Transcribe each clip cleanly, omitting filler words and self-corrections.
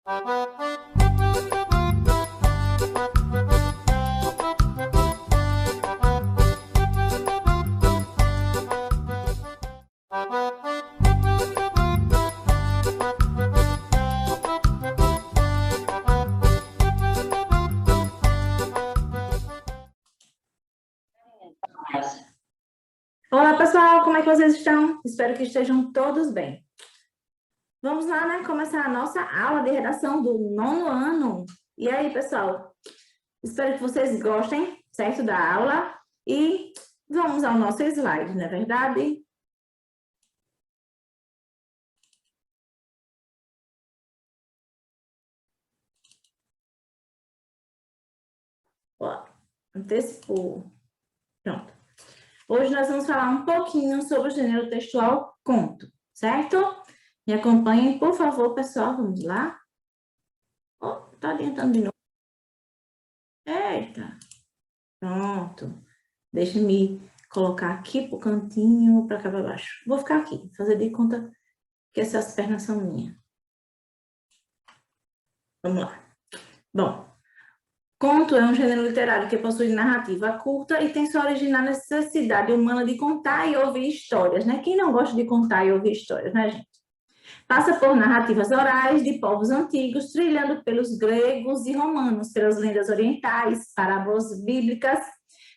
Olá, pessoal, como é que vocês estão? Espero que estejam todos bem. Vamos lá, né? Começar a nossa aula de redação do 9º ano. E aí, pessoal? Espero que vocês gostem, certo, da aula. E vamos ao nosso slide, não é verdade? Ó, antecipou. Pronto. Hoje nós vamos falar um pouquinho sobre o gênero textual conto, certo? Me acompanhem, por favor, pessoal. Vamos lá. Oh, tá adiantando de novo. Eita. Pronto. Deixa-me colocar aqui pro cantinho, para cá para baixo. Vou ficar aqui, fazer de conta que essas pernas são minhas. Vamos lá. Bom, conto é um gênero literário que possui narrativa curta e tem sua origem na necessidade humana de contar e ouvir histórias, né? Quem não gosta de contar e ouvir histórias, né, gente? Passa por narrativas orais de povos antigos, trilhando pelos gregos e romanos, pelas lendas orientais, parábolas bíblicas,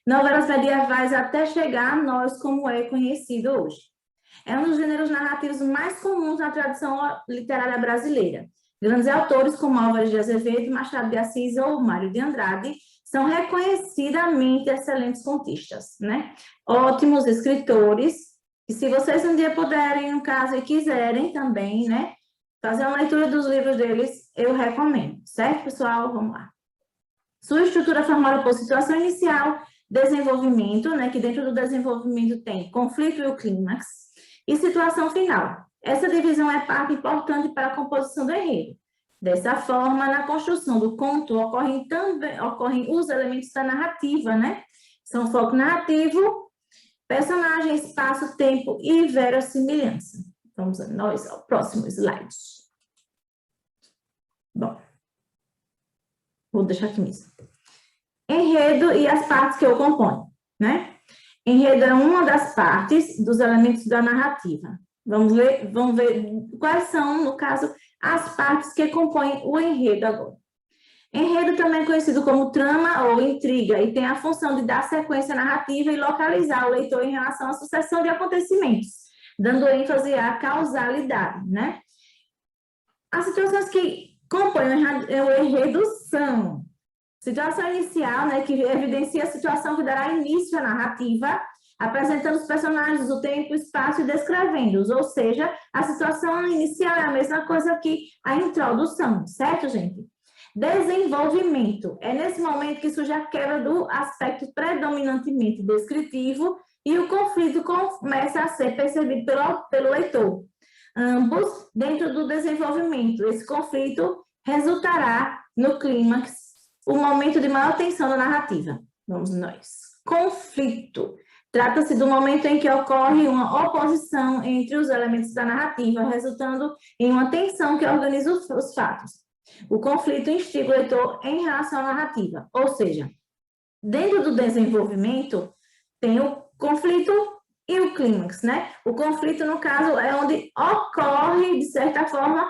novelas medievais, até chegar a nós como é conhecido hoje. É um dos gêneros narrativos mais comuns na tradição literária brasileira. Grandes autores como Álvares de Azevedo, Machado de Assis ou Mário de Andrade são reconhecidamente excelentes contistas, né? Ótimos escritores. E se vocês um dia puderem, no caso, e quiserem também, né, fazer uma leitura dos livros deles, eu recomendo. Certo, pessoal? Vamos lá. Sua estrutura é formada por situação inicial, desenvolvimento, né, que dentro do desenvolvimento tem conflito e o clímax, e situação final. Essa divisão é parte importante para a composição do enredo. Dessa forma, na construção do conto, ocorrem os elementos da narrativa, né? São foco narrativo, personagem, espaço, tempo e verossimilhança. Vamos ao próximo slide. Bom, vou deixar aqui mesmo. Enredo e as partes que o compõem, né? Enredo é uma das partes dos elementos da narrativa. Vamos ver quais são, no caso, as partes que compõem o enredo agora. Enredo também é conhecido como trama ou intriga e tem a função de dar sequência narrativa e localizar o leitor em relação à sucessão de acontecimentos, dando ênfase à causalidade, né? As situações que compõem o enredo são situação inicial, né, que evidencia a situação que dará início à narrativa, apresentando os personagens, o tempo, o espaço e descrevendo-os, ou seja, a situação inicial é a mesma coisa que a introdução, certo, gente? Desenvolvimento. É nesse momento que surge a quebra do aspecto predominantemente descritivo e o conflito começa a ser percebido pelo leitor. Ambos dentro do desenvolvimento. Esse conflito resultará no clímax, o momento de maior tensão da narrativa. Vamos nós. Conflito. Trata-se do momento em que ocorre uma oposição entre os elementos da narrativa, resultando em uma tensão que organiza os fatos. O conflito instiga o leitor em relação à narrativa. Ou seja, dentro do desenvolvimento, tem o conflito e o clímax, né? O conflito, no caso, é onde ocorre, de certa forma,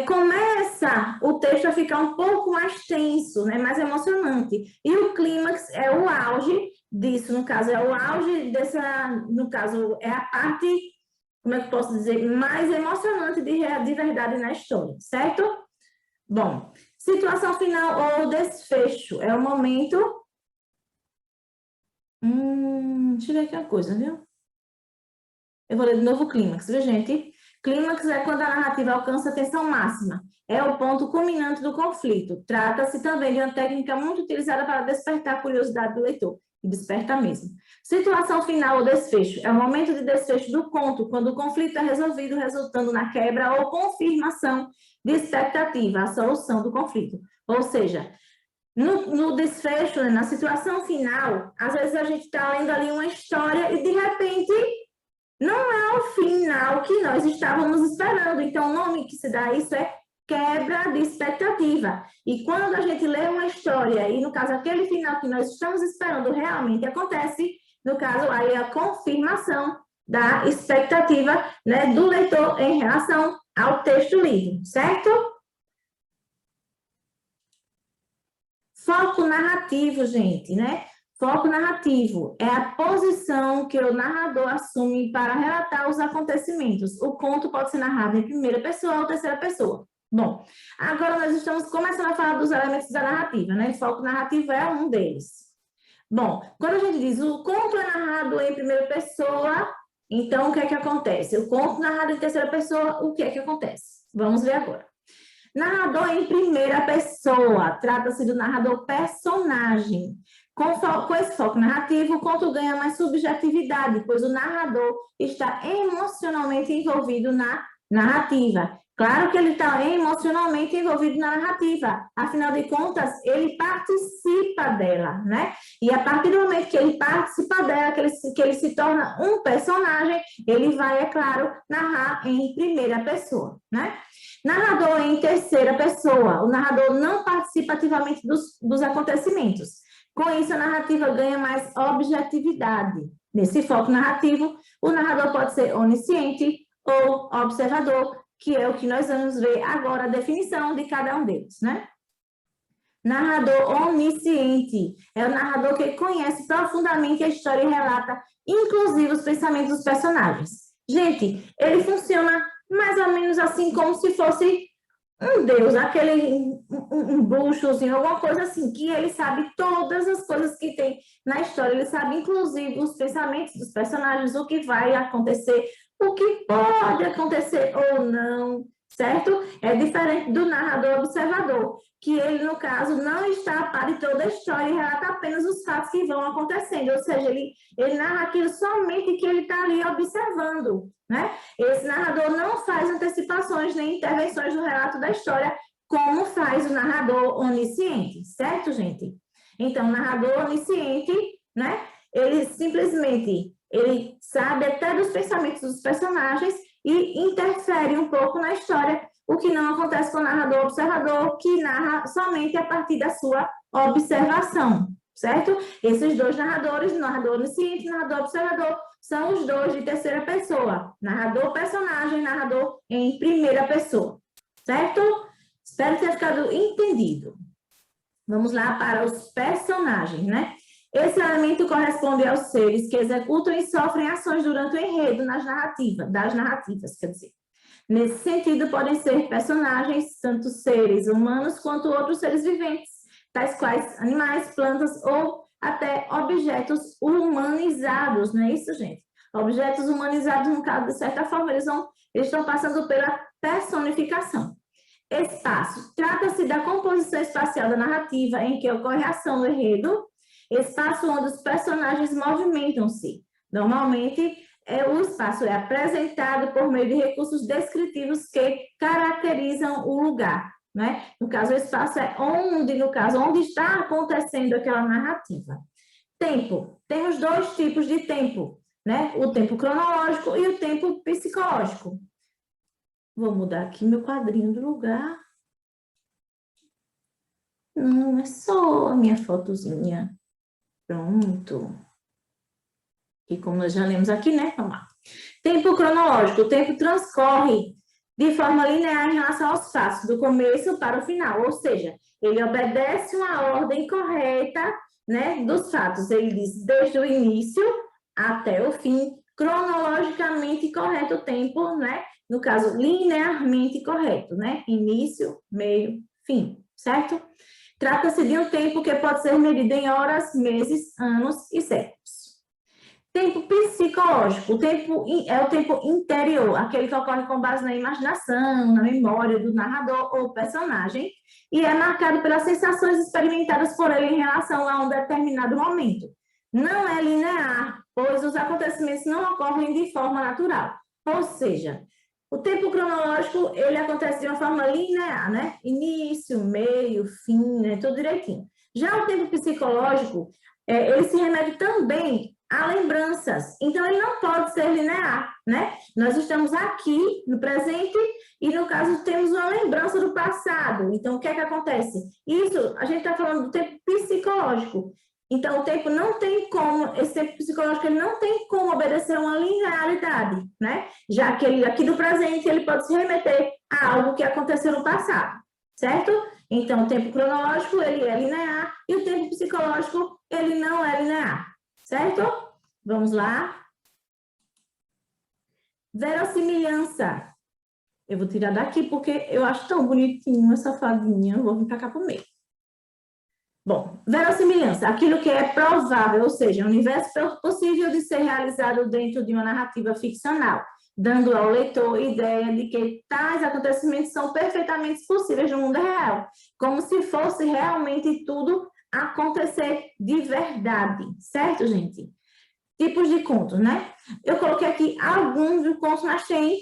começa o texto a ficar um pouco mais tenso, né, mais emocionante. E o clímax é o auge disso, no caso, é o auge dessa, no caso, é a parte, como é que eu posso dizer, mais emocionante de verdade na história, certo? Bom, situação final ou desfecho é o momento... deixa eu ver aqui uma coisa, viu? Eu vou ler de novo o clímax, viu, gente? Clímax é quando a narrativa alcança a tensão máxima. É o ponto culminante do conflito. Trata-se também de uma técnica muito utilizada para despertar a curiosidade do leitor. E desperta mesmo. Situação final ou desfecho. É o momento de desfecho do conto, quando o conflito é resolvido, resultando na quebra ou confirmação de expectativa, a solução do conflito. Ou seja, no desfecho, né, na situação final, às vezes a gente está lendo ali uma história e, de repente... não é o final que nós estávamos esperando. Então, o nome que se dá a isso é quebra de expectativa. E quando a gente lê uma história, e no caso aquele final que nós estamos esperando realmente acontece, no caso aí a confirmação da expectativa, né, do leitor em relação ao texto lido, certo? Foco narrativo, gente, né? Foco narrativo é a posição que o narrador assume para relatar os acontecimentos. O conto pode ser narrado em primeira pessoa ou terceira pessoa. Bom, agora nós estamos começando a falar dos elementos da narrativa, né? O foco narrativo é um deles. Bom, quando a gente diz o conto é narrado em primeira pessoa, então o que é que acontece? O conto narrado em terceira pessoa, o que é que acontece? Vamos ver agora. Narrador em primeira pessoa, trata-se do narrador personagem. Com esse foco narrativo, o conto ganha mais subjetividade, pois o narrador está emocionalmente envolvido na narrativa. Claro que ele está emocionalmente envolvido na narrativa, afinal de contas, ele participa dela, né? E a partir do momento que ele participa dela, que ele se torna um personagem, ele vai, é claro, narrar em primeira pessoa, né? Narrador em terceira pessoa, o narrador não participa ativamente dos acontecimentos. Com isso, a narrativa ganha mais objetividade. Nesse foco narrativo, o narrador pode ser onisciente ou observador, que é o que nós vamos ver agora, a definição de cada um deles, né? Narrador onisciente é o narrador que conhece profundamente a história e relata, inclusive, os pensamentos dos personagens. Gente, ele funciona mais ou menos assim, como se fosse um deus, um bruxozinho, alguma coisa assim, que ele sabe todas as coisas que tem na história, ele sabe inclusive os pensamentos dos personagens, o que vai acontecer, o que pode acontecer ou não, certo? É diferente do narrador observador, que ele, no caso, não está a par de toda a história e relata apenas os fatos que vão acontecendo, ou seja, ele narra aquilo somente que ele está ali observando, né? Esse narrador não faz antecipações nem intervenções no relato da história, como faz o narrador onisciente, certo, gente? Então, o narrador onisciente, né? Ele simplesmente, ele sabe até dos pensamentos dos personagens e interfere um pouco na história, o que não acontece com o narrador observador, que narra somente a partir da sua observação, certo? Esses dois narradores, narrador onisciente e narrador observador, são os dois de terceira pessoa, narrador personagem, narrador em primeira pessoa, certo? Espero ter ficado entendido. Vamos lá para os personagens, né? Esse elemento corresponde aos seres que executam e sofrem ações durante o enredo das narrativas, quer dizer. Nesse sentido, podem ser personagens, tanto seres humanos quanto outros seres viventes, tais quais animais, plantas ou até objetos humanizados, não é isso, gente? Objetos humanizados, no caso, de certa forma, eles estão passando pela personificação. Espaço. Trata-se da composição espacial da narrativa em que ocorre a ação do enredo, espaço onde os personagens movimentam-se. Normalmente, o espaço é apresentado por meio de recursos descritivos que caracterizam o lugar, né? No caso, o espaço é onde está acontecendo aquela narrativa. Tempo. Temos dois tipos de tempo, né? O tempo cronológico e o tempo psicológico. Vou mudar aqui meu quadrinho do lugar. Não, é só a minha fotozinha. Pronto. E como nós já lemos aqui, né? Vamos lá. Tempo cronológico. O tempo transcorre de forma linear em relação aos fatos, do começo para o final. Ou seja, ele obedece uma ordem correta, né, dos fatos. Ele diz desde o início até o fim, cronologicamente correto o tempo, né? No caso, linearmente correto, né? Início, meio, fim, certo? Trata-se de um tempo que pode ser medido em horas, meses, anos e séculos. Tempo psicológico, é o tempo interior, aquele que ocorre com base na imaginação, na memória do narrador ou personagem, e é marcado pelas sensações experimentadas por ele em relação a um determinado momento. Não é linear, pois os acontecimentos não ocorrem de forma natural. Ou seja, o tempo cronológico, ele acontece de uma forma linear, né? Início, meio, fim, né? Tudo direitinho. Já o tempo psicológico, ele se remete também há lembranças. Então, ele não pode ser linear, né? Nós estamos aqui no presente e, no caso, temos uma lembrança do passado. Então, o que é que acontece? Isso, a gente está falando do tempo psicológico. Então, o tempo não tem como, esse tempo psicológico, ele não tem como obedecer a uma linearidade, né? Já que ele, aqui no presente, ele pode se remeter a algo que aconteceu no passado, certo? Então, o tempo cronológico, ele é linear e o tempo psicológico, ele não é linear. Certo? Vamos lá. Verossimilhança. Eu vou tirar daqui porque eu acho tão bonitinho essa fadinha. Eu vou vir para cá para o meio. Bom, verossimilhança. Aquilo que é provável, ou seja, o universo possível de ser realizado dentro de uma narrativa ficcional, dando ao leitor ideia de que tais acontecimentos são perfeitamente possíveis no mundo real, como se fosse realmente tudo acontecer de verdade. Certo, gente? Tipos de contos, né? Eu coloquei aqui alguns dos contos, mas tem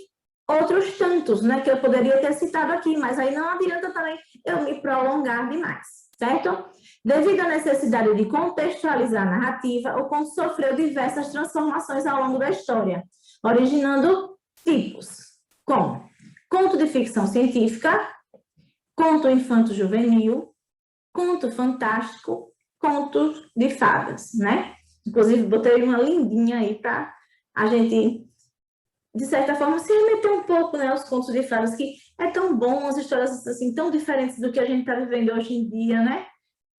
outros tantos, né? Que eu poderia ter citado aqui, mas aí não adianta também eu me prolongar demais, certo? Devido à necessidade de contextualizar a narrativa, o conto sofreu diversas transformações ao longo da história, originando tipos como conto de ficção científica, conto infanto-juvenil, conto fantástico, contos de fadas, né? Inclusive, botei uma lindinha aí para a gente, de certa forma, se remeter um pouco, né, aos contos de fadas, que é tão bom, as histórias assim, tão diferentes do que a gente está vivendo hoje em dia, né?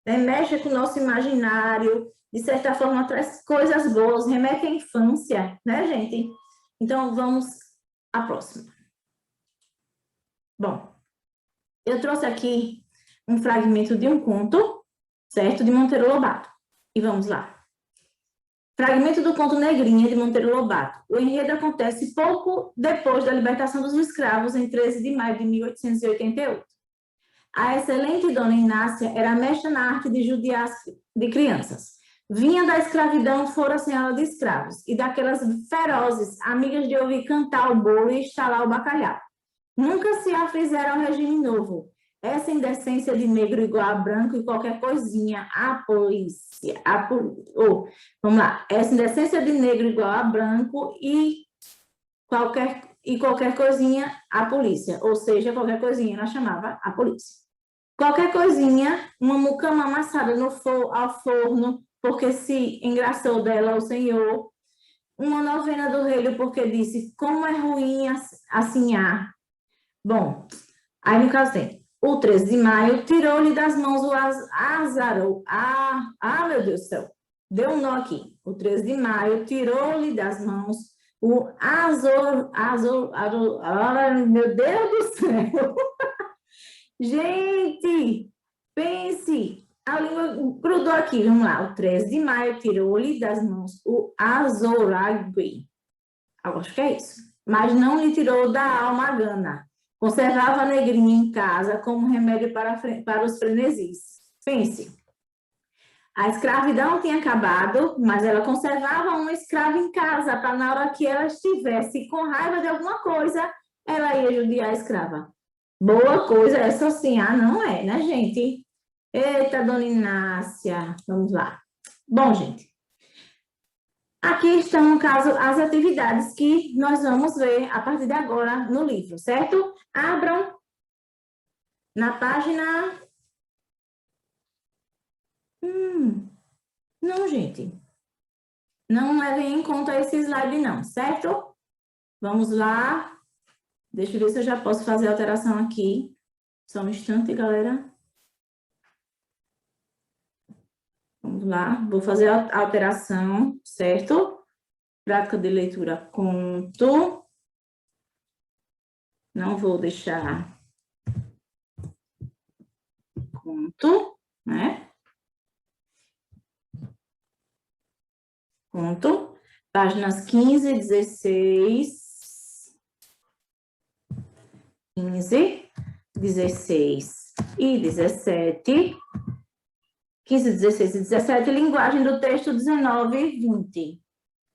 Mexe com o nosso imaginário, de certa forma, traz coisas boas, remete à infância, né, gente? Então, vamos à próxima. Bom, eu trouxe aqui um fragmento de um conto, certo? De Monteiro Lobato. E vamos lá. Fragmento do conto Negrinha, de Monteiro Lobato. O enredo acontece pouco depois da libertação dos escravos, em 13 de maio de 1888. A excelente dona Inácia era mestra na arte de judiar de crianças. Vinha da escravidão, fora senhora de escravos, e daquelas ferozes, amigas de ouvir cantar o bolo e estalar o bacalhau. Nunca se afizeram ao regime novo. Essa indecência de negro igual a branco e qualquer coisinha, a polícia, vamos lá, essa indecência de negro igual a branco e qualquer coisinha, a polícia, ou seja, qualquer coisinha, ela chamava a polícia. Qualquer coisinha, uma mucama amassada ao forno, porque se engraçou dela o senhor, uma novena do rei, porque disse, como é ruim assim há. Bom, aí no caso tem, o 13 de maio tirou-lhe das mãos o azarou. Meu Deus do céu, deu um nó aqui. O 13 de maio tirou-lhe das mãos o meu Deus do céu. Gente, pense, a língua grudou aqui, vamos lá. O 13 de maio tirou-lhe das mãos o azoragui. Acho que é isso. Mas não lhe tirou da alma a gana. Conservava a negrinha em casa como remédio para os frenesis. Pense, a escravidão tinha acabado, mas ela conservava uma escrava em casa para na hora que ela estivesse com raiva de alguma coisa, ela ia judiar a escrava. Boa coisa essa sim, não é, né, gente? Eita, dona Inácia, vamos lá. Bom, gente, aqui estão, no caso, as atividades que nós vamos ver a partir de agora no livro, certo? Abram na página... Não, gente. Não levem em conta esse slide, não, certo? Vamos lá. Deixa eu ver se eu já posso fazer a alteração aqui. Só um instante, galera. Vamos lá. Vou fazer a alteração, certo? Prática de leitura, conto. Não vou deixar conto, né? Conto. Páginas 15, 16, 15, 16 e 17. 15, 16 e 17, linguagem do texto 19 e 20.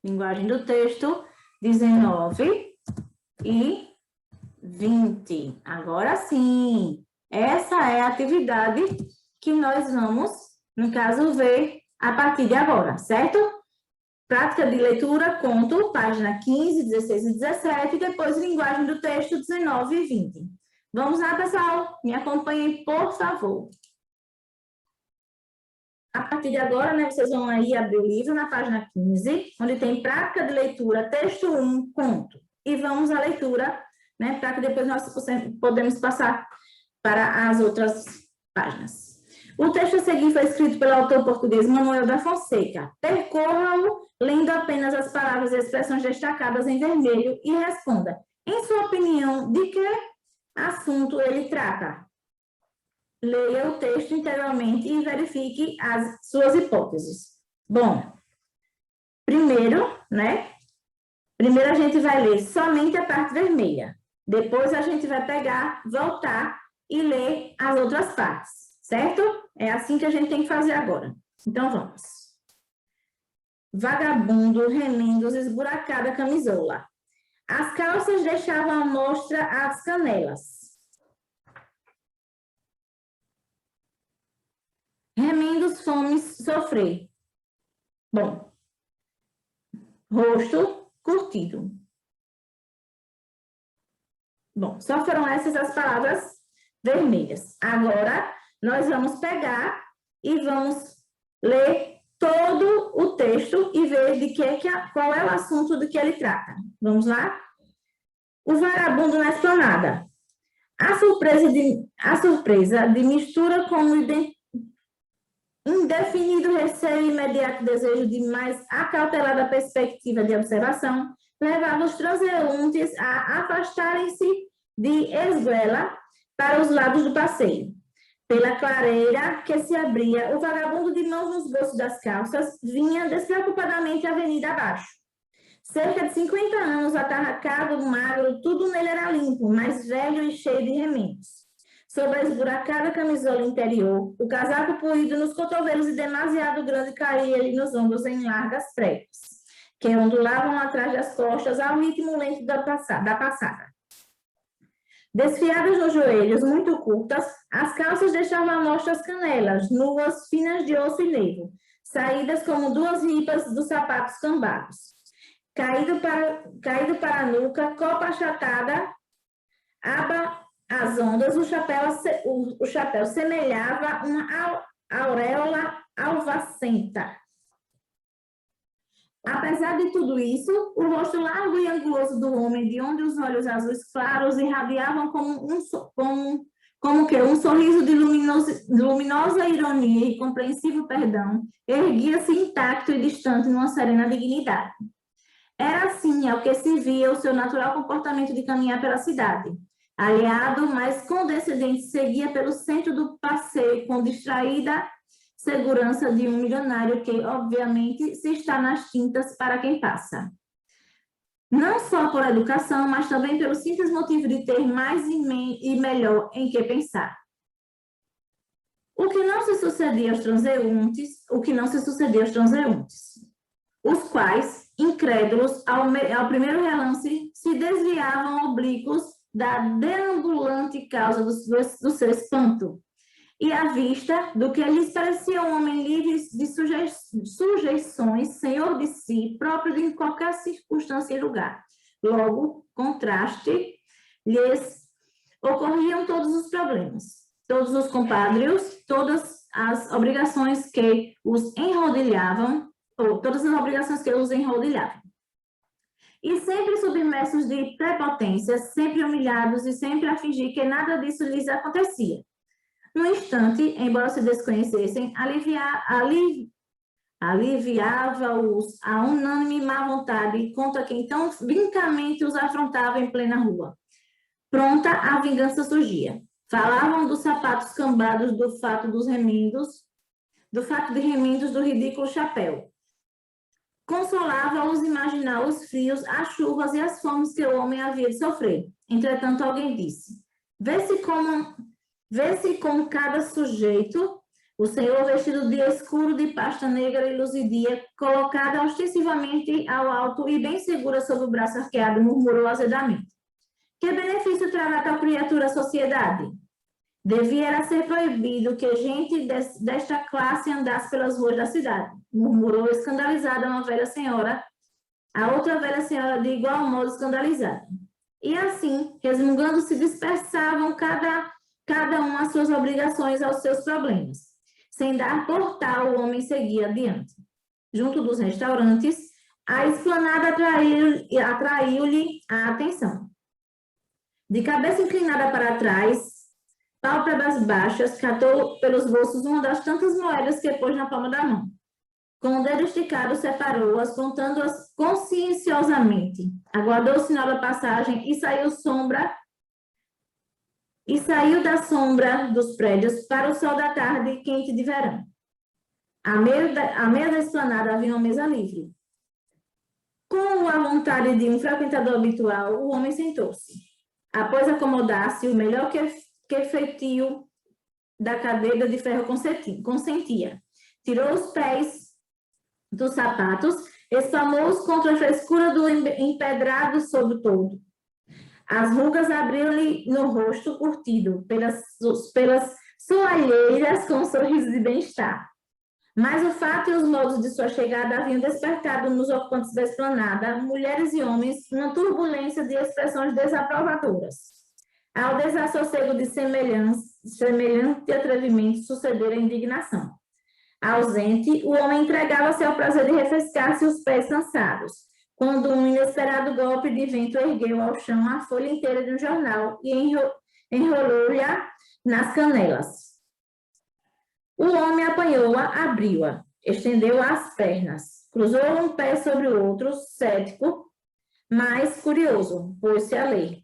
Linguagem do texto 19 e 20. Agora sim, essa é a atividade que nós vamos, no caso, ver a partir de agora, certo? Prática de leitura, conto, página 15, 16 e 17, e depois linguagem do texto, 19 e 20. Vamos lá, pessoal? Me acompanhem, por favor. A partir de agora, né, vocês vão aí abrir o livro na página 15, onde tem prática de leitura, texto 1, conto. E vamos à leitura, né, para que depois nós podemos passar para as outras páginas. O texto a seguir foi escrito pelo autor português Manuel da Fonseca. Percorra-o lendo apenas as palavras e expressões destacadas em vermelho e responda, em sua opinião, de que assunto ele trata. Leia o texto integralmente e verifique as suas hipóteses. Bom, primeiro, né? Primeiro a gente vai ler somente a parte vermelha. Depois a gente vai pegar, voltar e ler as outras partes, certo? É assim que a gente tem que fazer agora. Então, vamos. Vagabundo, remendos, esburacada camisola. As calças deixavam à mostra as canelas. Remendos, fomes, sofrer. Bom. Rosto, curtido. Bom, só foram essas as palavras vermelhas. Agora, nós vamos pegar e vamos ler todo o texto e ver qual é o assunto do que ele trata. Vamos lá? O vagabundo na esplanada. A surpresa de mistura com o indefinido receio e imediato desejo de mais acautelada perspectiva de observação levava os transeuntes a afastarem-se de esguela para os lados do passeio. Pela clareira que se abria, o vagabundo de mãos nos bolsos das calças vinha despreocupadamente a avenida abaixo. Cerca de 50 anos, atarracado, magro, tudo nele era limpo, mas velho e cheio de remendos. Sobre a esburacada camisola interior, o casaco poído nos cotovelos e demasiado grande caía-lhe nos ombros em largas pregas, que ondulavam atrás das costas ao ritmo lento da passada. Desfiadas nos joelhos, muito curtas, as calças deixavam à mostra as canelas, nuas, finas de osso e nervo, saídas como duas ripas dos sapatos cambados. Caído para a nuca, copa achatada, aba às ondas, o chapéu semelhava uma auréola alvacenta. Apesar de tudo isso, o rosto largo e anguloso do homem, de onde os olhos azuis claros irradiavam como um sorriso de luminosa ironia e compreensivo perdão, erguia-se intacto e distante numa serena dignidade. Era assim ao que se via o seu natural comportamento de caminhar pela cidade. Aliado, mas condescendente, seguia pelo centro do passeio com distraída segurança de um milionário que, obviamente, se está nas tintas para quem passa. Não só por educação, mas também pelo simples motivo de ter mais e melhor em que pensar. O que não se sucedia aos transeuntes, os quais, incrédulos, ao primeiro relance, se desviavam oblíquos da deambulante causa do seu espanto, e à vista do que lhes parecia um homem livre de sujeições, senhor de si, próprio de qualquer circunstância e lugar. Logo, contraste, lhes ocorriam todos os problemas, todos os compádrios, todas as obrigações que os enrodilhavam, E sempre submersos de prepotência, sempre humilhados e sempre a fingir que nada disso lhes acontecia. No instante, embora se desconhecessem, aliviava-os a unânime má vontade contra quem tão vincamente os afrontava em plena rua. Pronta, a vingança surgia. Falavam dos sapatos cambados, do fato de remendos do ridículo chapéu. Consolava-os imaginar os frios, as chuvas e as fomes que o homem havia de sofrer. Entretanto, alguém disse, vê-se com cada sujeito, o senhor vestido de escuro de pasta negra e luzidia, colocada ostensivamente ao alto e bem segura sob o braço arqueado, murmurou azedamente. Que benefício trará tal criatura à sociedade? Devia ser proibido que gente desta classe andasse pelas ruas da cidade, murmurou escandalizada uma velha senhora, a outra velha senhora de igual modo escandalizada. E assim, resmungando, se dispersavam cada um às suas obrigações, aos seus problemas. Sem dar por tal, o homem seguia adiante. Junto dos restaurantes, a esplanada atraiu-lhe a atenção. De cabeça inclinada para trás, pálpebras baixas, catou pelos bolsos uma das tantas moedas que pôs na palma da mão. Com o dedo esticado, separou-as, contando-as conscienciosamente. Aguardou o sinal da passagem e saiu da sombra dos prédios para o sol da tarde quente de verão. À meio da esplanada havia uma mesa livre. Com a vontade de um frequentador habitual, o homem sentou-se. Após acomodar-se, o melhor que feitio da cadeira de ferro consentia. Tirou os pés dos sapatos, espalmou-os contra a frescura do empedrado sobre todo. As rugas abriram-lhe no rosto curtido pelas soalheiras com um sorriso de bem-estar. Mas o fato e os modos de sua chegada haviam despertado nos ocupantes da esplanada, mulheres e homens, uma turbulência de expressões desaprovadoras. Ao desassossego de semelhante atrevimento sucedera a indignação. Ausente, o homem entregava-se ao prazer de refrescar-se os pés cansados, quando um inesperado golpe de vento ergueu ao chão a folha inteira de um jornal e enrolou-lhe nas canelas. O homem apanhou-a, abriu-a, estendeu as pernas, cruzou um pé sobre o outro, cético, mas curioso, pôs-se a ler.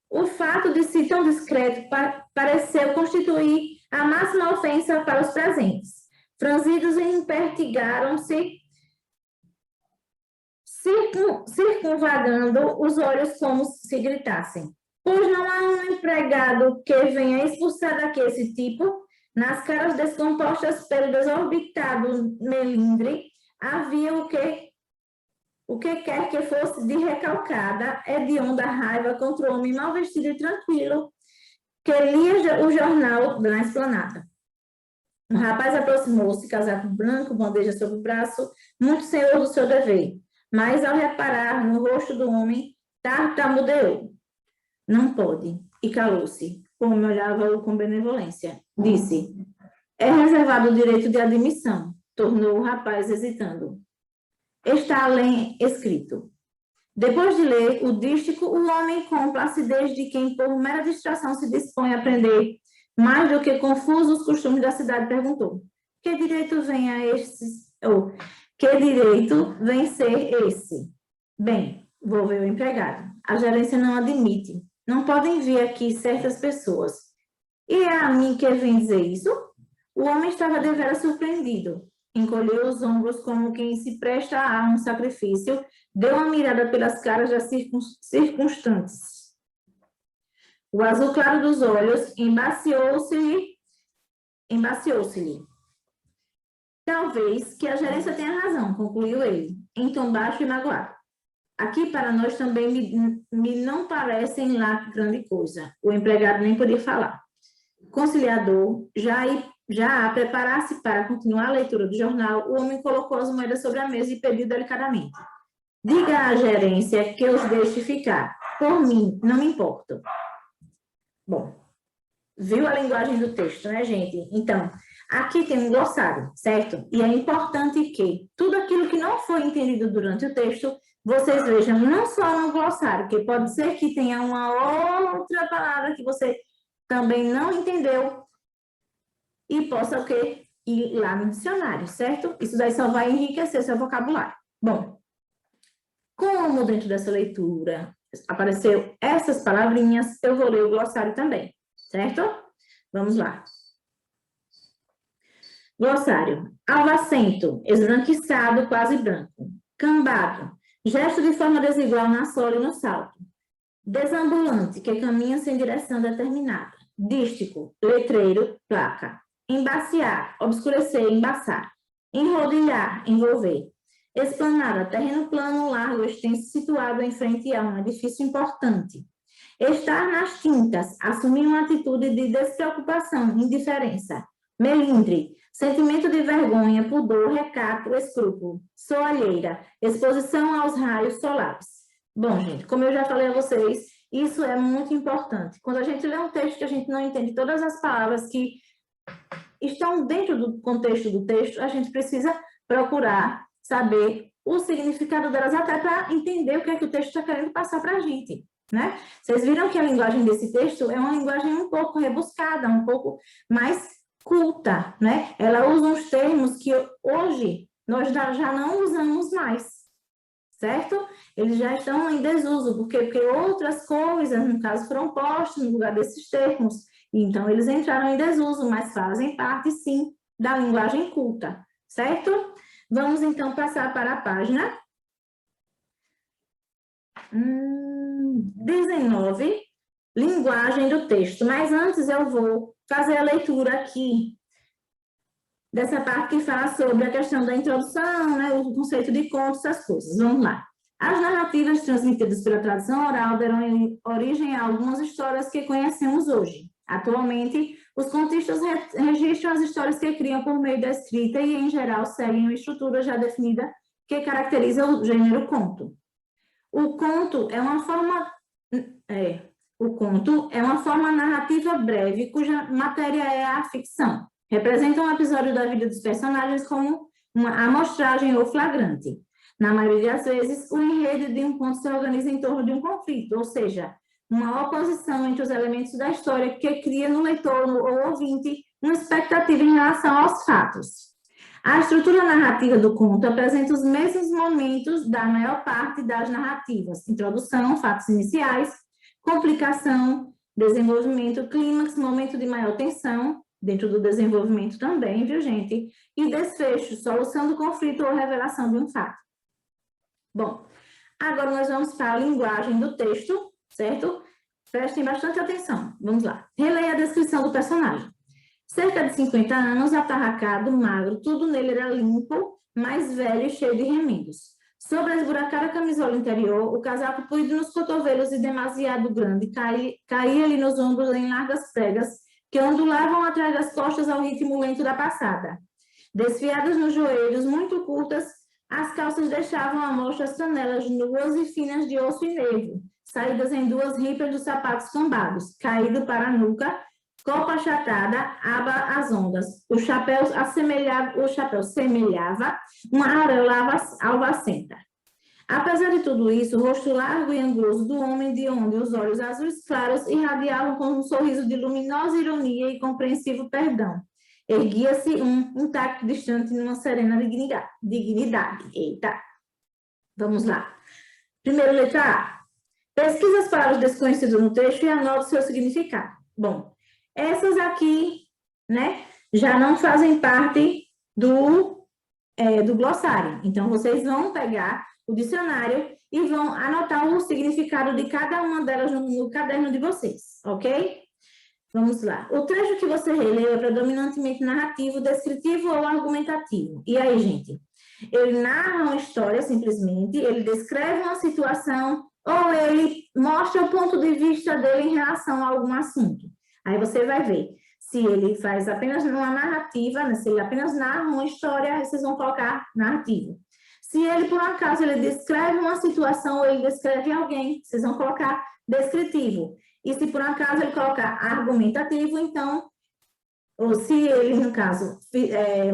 O fato de ser tão discreto pareceu constituir a máxima ofensa para os presentes. Franzidos impertigaram-se, circunvagando os olhos como se gritassem. Pois não há um empregado que venha expulsar daqui esse tipo. Nas caras descompostas pelo desorbitado melindre, havia o que quer que fosse de recalcada, hedionda raiva contra o homem mal vestido e tranquilo que lia o jornal na esplanada. Um rapaz aproximou-se, casaco branco, bandeja sobre o braço, muito senhor do seu dever, mas ao reparar no rosto do homem, tartamudeou. Não pode, e calou-se. O homem olhava-o com benevolência. Disse, é reservado o direito de admissão, tornou o rapaz hesitando. Está além escrito. Depois de ler o dístico, o homem, com placidez de quem por mera distração se dispõe a aprender mais do que confusos costumes da cidade, perguntou, que direito vem ser esse? Bem, volveu o empregado, a gerência não admite, não podem vir aqui certas pessoas. E é a mim que vem dizer isso? O homem estava deveras surpreendido. Encolheu os ombros como quem se presta a um sacrifício, deu uma mirada pelas caras das circunstantes. O azul claro dos olhos embaciou-se-lhe. Talvez que a gerência tenha razão, concluiu ele, em tom baixo e magoado. Aqui para nós também me não parecem lá grande coisa. O empregado nem podia falar. Conciliador, já a preparar-se para continuar a leitura do jornal, o homem colocou as moedas sobre a mesa e pediu delicadamente. Diga à gerência que os deixe ficar. Por mim, não me importo. Bom, viu a linguagem do texto, né, gente? Então, aqui tem um glossário, certo? E é importante que tudo aquilo que não foi entendido durante o texto, vocês vejam não só no glossário, que pode ser que tenha uma outra palavra que você também não entendeu e possa o quê? Ir lá no dicionário, certo? Isso daí só vai enriquecer seu vocabulário. Bom, como dentro dessa leitura apareceu essas palavrinhas, eu vou ler o glossário também, certo? Vamos lá. Glossário. Alvacento, esbranquiçado, quase branco. Cambado, gesto de forma desigual na sola e no salto. Desambulante, que caminha sem direção determinada. Dístico, letreiro, placa. Embaciar, obscurecer, embaçar. Enrodilhar, envolver. Esplanada, terreno plano, largo, extenso, situado em frente a um edifício importante. Estar nas tintas, assumir uma atitude de despreocupação, indiferença. Melindre, sentimento de vergonha, pudor, recato, escrúpulo. Soalheira, exposição aos raios solares. Bom, gente, como eu já falei a vocês, isso é muito importante. Quando a gente lê um texto que a gente não entende todas as palavras que estão dentro do contexto do texto, a gente precisa procurar saber o significado delas, até para entender o que é que o texto está querendo passar para a gente, né? Vocês viram que a linguagem desse texto é uma linguagem um pouco rebuscada, um pouco mais culta, né? Ela usa uns termos que hoje nós já não usamos mais, certo? Eles já estão em desuso, porque outras coisas, no caso, foram postas no lugar desses termos. Então, eles entraram em desuso, mas fazem parte, sim, da linguagem culta, certo? Vamos, então, passar para a página 19, linguagem do texto. Mas antes eu vou fazer a leitura aqui dessa parte que fala sobre a questão da introdução, né, o conceito de contos, essas coisas. Vamos lá. As narrativas transmitidas pela tradição oral deram origem a algumas histórias que conhecemos hoje. Atualmente, os contistas registram as histórias que criam por meio da escrita e, em geral, seguem uma estrutura já definida que caracteriza o gênero conto. O conto é uma forma narrativa breve, cuja matéria é a ficção. Representa um episódio da vida dos personagens como uma amostragem ou flagrante. Na maioria das vezes, o enredo de um conto se organiza em torno de um conflito, ou seja, uma oposição entre os elementos da história que cria no leitor ou ouvinte uma expectativa em relação aos fatos. A estrutura narrativa do conto apresenta os mesmos momentos da maior parte das narrativas: introdução, fatos iniciais, complicação, desenvolvimento, clímax, momento de maior tensão, dentro do desenvolvimento também, viu, gente? E desfecho, solução do conflito ou revelação de um fato. Bom, agora nós vamos para a linguagem do texto, certo? Prestem bastante atenção. Vamos lá. Releia a descrição do personagem. Cerca de 50 anos, atarracado, magro, tudo nele era limpo, mais velho e cheio de remendos. Sobre a esburacada camisola interior, o casaco puído nos cotovelos e demasiado grande caía-lhe nos ombros em largas pregas que ondulavam atrás das costas ao ritmo lento da passada. Desfiadas nos joelhos, muito curtas, as calças deixavam à mostra as canelas nuas e finas de osso e nervo, saídas em duas ripas dos sapatos cambados, caído para a nuca, copa achatada, aba às ondas. O chapéu semelhava uma auréola alvacenta. Apesar de tudo isso, o rosto largo e anguloso do homem, de onde os olhos azuis claros irradiavam com um sorriso de luminosa ironia e compreensivo perdão. Erguia-se intacto, distante, numa serena dignidade. Eita! Vamos lá. Primeiro, letra A. Pesquisa as palavras desconhecidas no texto e anote seu significado. Bom, essas aqui, né, já não fazem parte do glossário. Então, vocês vão pegar o dicionário e vão anotar o significado de cada uma delas no caderno de vocês, ok? Vamos lá. O trecho que você releu é predominantemente narrativo, descritivo ou argumentativo. E aí, gente? Ele narra uma história, simplesmente, ele descreve uma situação ou ele mostra o ponto de vista dele em relação a algum assunto. Aí você vai ver se ele faz apenas uma narrativa, né? Se ele apenas narra uma história, aí vocês vão colocar narrativo. Se ele, por acaso, ele descreve uma situação ou ele descreve alguém, vocês vão colocar descritivo. E se por acaso ele colocar argumentativo, então, ou se ele, no caso,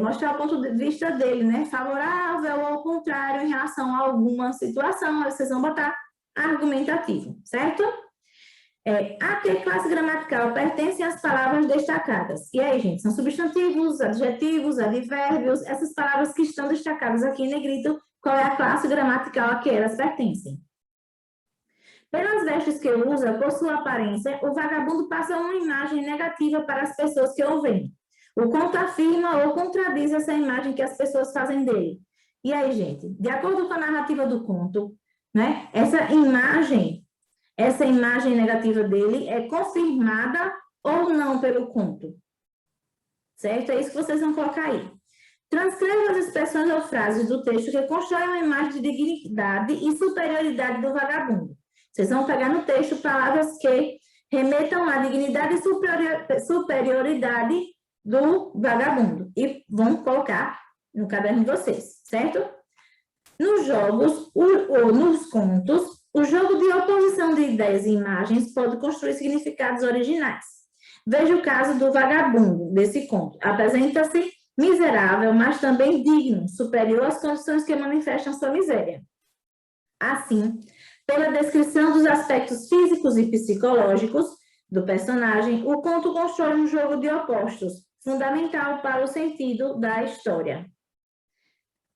mostrar o ponto de vista dele, né, favorável ou ao contrário em relação a alguma situação, aí vocês vão botar argumentativo, certo? A que classe gramatical pertencem as palavras destacadas? E aí, gente, são substantivos, adjetivos, advérbios, essas palavras que estão destacadas aqui em negrito, qual é a classe gramatical a que elas pertencem? Pelas vestes que usa, por sua aparência, o vagabundo passa uma imagem negativa para as pessoas que o veem. O conto afirma ou contradiz essa imagem que as pessoas fazem dele. E aí, gente, de acordo com a narrativa do conto, né, essa imagem negativa dele é confirmada ou não pelo conto. Certo? É isso que vocês vão colocar aí. Transcreva as expressões ou frases do texto que constroem uma imagem de dignidade e superioridade do vagabundo. Vocês vão pegar no texto palavras que remetam à dignidade e superioridade do vagabundo e vão colocar no caderno de vocês, certo? Nos jogos ou nos contos, o jogo de oposição de ideias e imagens pode construir significados originais. Veja o caso do vagabundo desse conto. Apresenta-se miserável, mas também digno, superior às condições que manifestam sua miséria. Assim, pela descrição dos aspectos físicos e psicológicos do personagem, o conto constrói um jogo de opostos, fundamental para o sentido da história.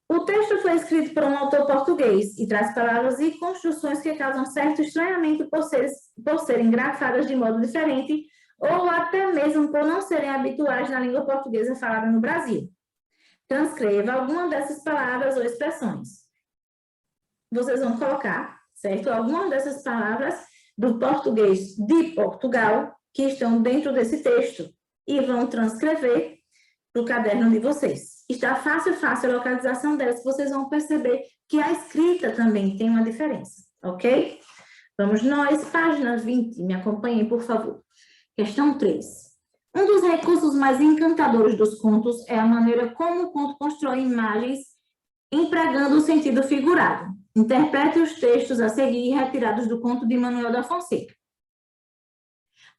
O texto foi escrito por um autor português e traz palavras e construções que causam certo estranhamento por serem grafadas de modo diferente ou até mesmo por não serem habituais na língua portuguesa falada no Brasil. Transcreva alguma dessas palavras ou expressões. Vocês vão colocar, certo? Algumas dessas palavras do português de Portugal que estão dentro desse texto e vão transcrever para o caderno de vocês. Está fácil a localização delas, vocês vão perceber que a escrita também tem uma diferença, ok? Vamos nós, página 20, me acompanhem, por favor. Questão 3. Um dos recursos mais encantadores dos contos é a maneira como o conto constrói imagens empregando o sentido figurado. Interprete os textos a seguir retirados do conto de Manuel da Fonseca.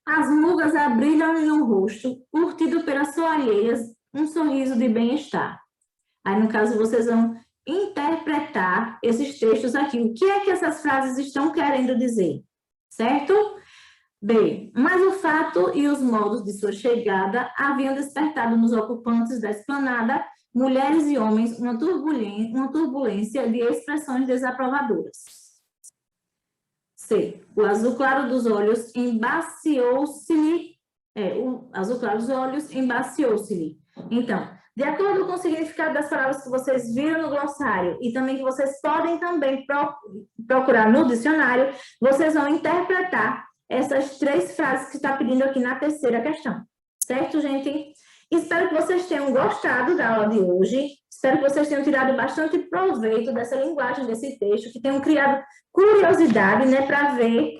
As rugas abrilham-lhe no rosto, curtido pelas soalheiras, um sorriso de bem-estar. Aí, no caso, vocês vão interpretar esses textos aqui. O que é que essas frases estão querendo dizer? Certo? B. Mas o fato e os modos de sua chegada haviam despertado nos ocupantes da esplanada, mulheres e homens, uma turbulência de expressões desaprovadoras. C. O azul claro dos olhos embaciou-se-lhe. O azul claro dos olhos embaciou-se-lhe. Então, de acordo com o significado das palavras que vocês viram no glossário e também que vocês podem também procurar no dicionário, vocês vão interpretar essas 3 frases que está pedindo aqui na terceira questão. Certo, gente? Espero que vocês tenham gostado da aula de hoje. Espero que vocês tenham tirado bastante proveito dessa linguagem, desse texto, que tenham criado curiosidade, né, para ver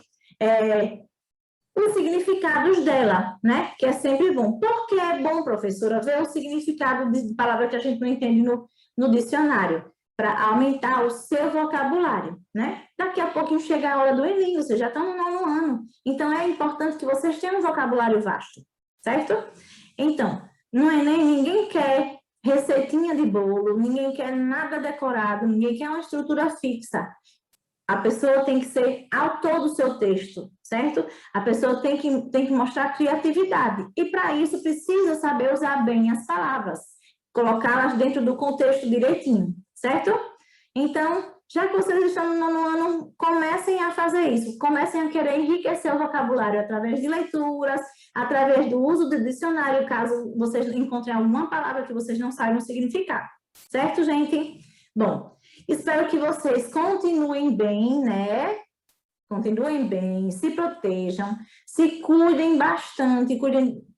os significados dela, né? Que é sempre bom. Por que é bom, professora, ver o significado de palavra que a gente não entende no dicionário? Para aumentar o seu vocabulário, né? Daqui a pouquinho chega a hora do Enem, vocês já estão no 9º ano. Então, é importante que vocês tenham um vocabulário vasto, certo? Então, no Enem, ninguém quer receitinha de bolo, ninguém quer nada decorado, ninguém quer uma estrutura fixa. A pessoa tem que ser autor do seu texto, certo? A pessoa tem que mostrar criatividade. E, para isso, precisa saber usar bem as palavras, colocá-las dentro do contexto direitinho, certo? Então, já que vocês estão no 9º ano, comecem a fazer isso. Comecem a querer enriquecer o vocabulário através de leituras, através do uso do dicionário, caso vocês encontrem alguma palavra que vocês não saibam o significado. Certo, gente? Bom, espero que vocês continuem bem, né? Continuem bem, se protejam, se cuidem bastante,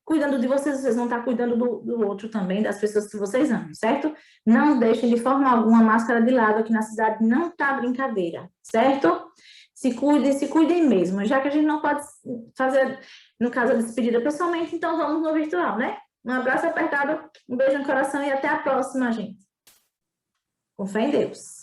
cuidando de vocês, vocês vão estar cuidando do outro também, das pessoas que vocês amam, certo? Não deixem de forma alguma a máscara de lado, aqui na cidade não tá brincadeira, certo? Se cuidem mesmo, já que a gente não pode fazer, no caso, a despedida pessoalmente, então vamos no virtual, né? Um abraço apertado, um beijo no coração e até a próxima, gente. Com fé em Deus.